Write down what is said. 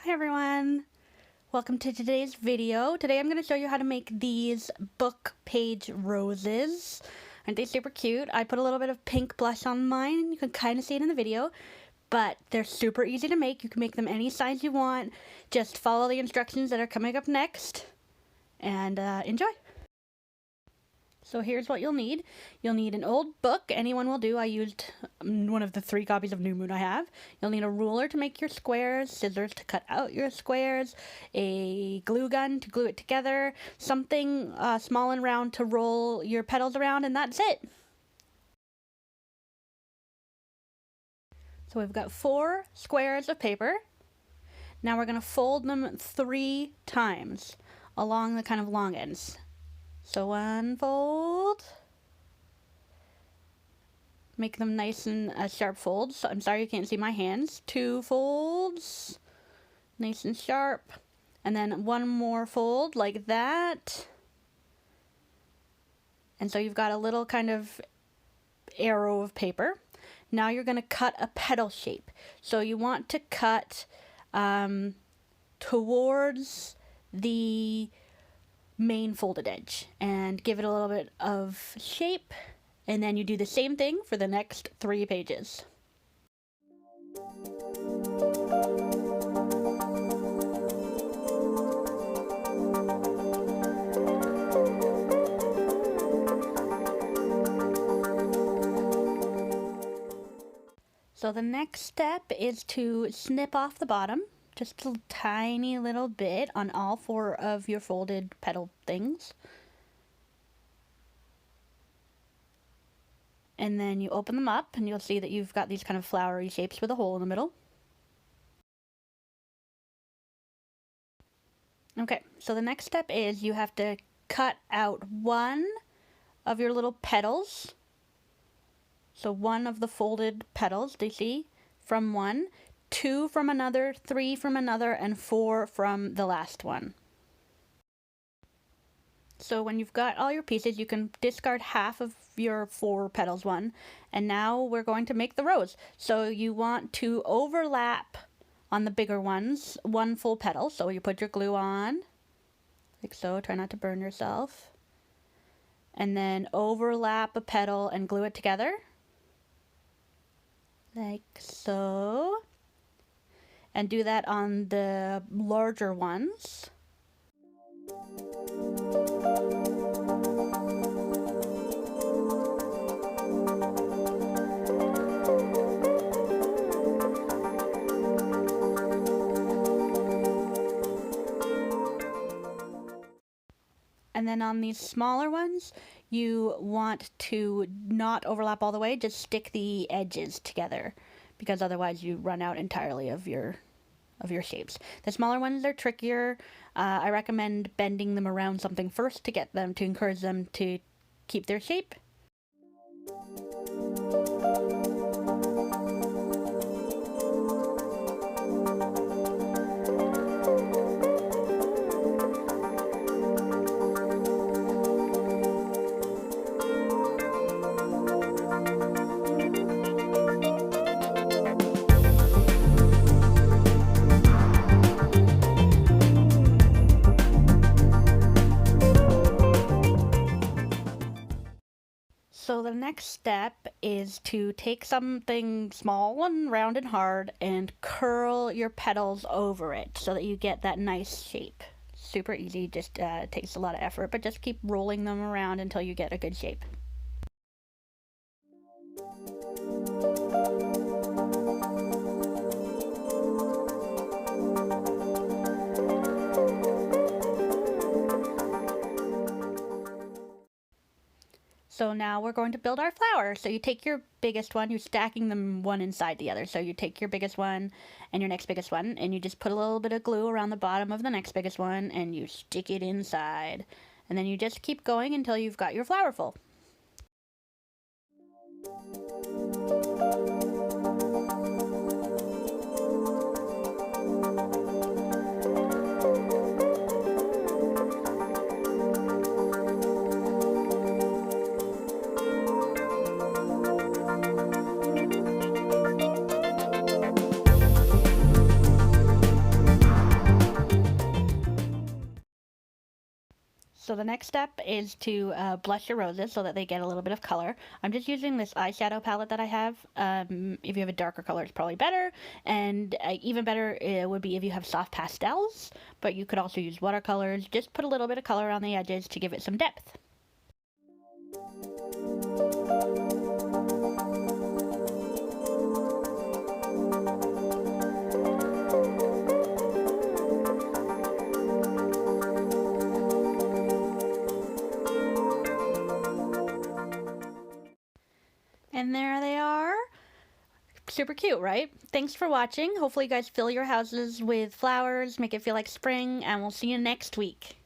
Hi everyone! Welcome to today's video. Today I'm going to show you how to make these book page roses. Aren't they super cute? I put a little bit of pink blush on mine. You can kind of see it in the video, but they're super easy to make. You can make them any size you want. Just follow the instructions that are coming up next and enjoy! So here's what you'll need. You'll need an old book, anyone will do. I used one of the 3 copies of New Moon I have. You'll need a ruler to make your squares, scissors to cut out your squares, a glue gun to glue it together, something small and round to roll your petals around, and that's it. So we've got 4 squares of paper. Now we're going to fold them 3 times along the kind of long ends. So 1 fold, make them nice and sharp folds. So I'm sorry you can't see my hands. 2 folds, nice and sharp, and then 1 more fold like that. And so you've got a little kind of arrow of paper. Now you're going to cut a petal shape. So you want to cut towards the main folded edge and give it a little bit of shape, and then you do the same thing for the next 3 pages. So the next step is to snip off the bottom. Just a tiny little bit on all 4 of your folded petal things. And then you open them up and you'll see that you've got these kind of flowery shapes with a hole in the middle. Okay, so the next step is you have to cut out 1 of your little petals. So 1 of the folded petals, do you see? From 1. 2 from another, 3 from another, and 4 from the last one. So when you've got all your pieces, you can discard half of your 4 petals one, and now we're going to make the rose. So you want to overlap on the bigger ones 1 full petal. So you put your glue on, like so, try not to burn yourself, and then overlap a petal and glue it together, like so. And do that on the larger ones. And then on these smaller ones, you want to not overlap all the way, just stick the edges together, because otherwise you run out entirely of your shapes. The smaller ones are trickier. I recommend bending them around something first to get them, to encourage them to keep their shape. So the next step is to take something small and round and hard and curl your petals over it so that you get that nice shape. Super easy, just takes a lot of effort, but just keep rolling them around until you get a good shape. So now we're going to build our flower. So you take your biggest one, you're stacking them one inside the other. So you take your biggest one and your next biggest one, and you just put a little bit of glue around the bottom of the next biggest one, and you stick it inside. And then you just keep going until you've got your flower full. So the next step is to blush your roses so that they get a little bit of color. I'm just using this eyeshadow palette that I have. If you have a darker color, it's probably better. And even better would be if you have soft pastels, but you could also use watercolors. Just put a little bit of color on the edges to give it some depth. And there they are. Super cute, right? Thanks for watching. Hopefully you guys fill your houses with flowers, make it feel like spring, and we'll see you next week.